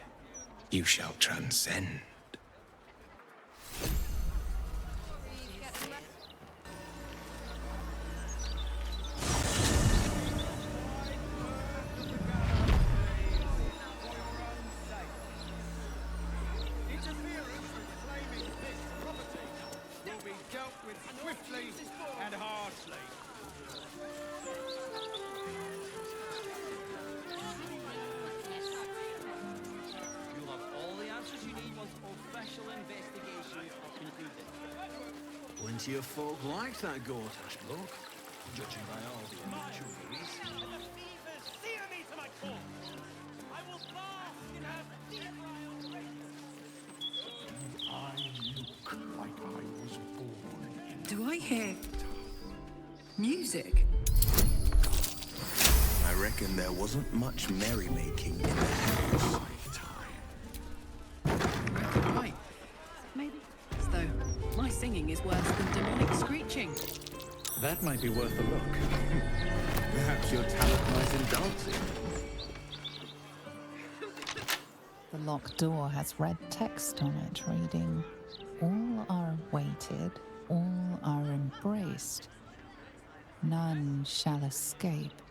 you shall transcend. And harshly. You'll have all the answers you need once official investigations are concluded. Plenty of folk like that Gortash bloke, judging by all the obituaries. I look like I was born in... do I hear music? I reckon there wasn't much merrymaking in the house. Right. Maybe. As though my singing is worse than demonic screeching. That might be worth a look. Perhaps your talent lies in dancing. The locked door has red text on it reading, "All are awaited, all are embraced. None shall escape."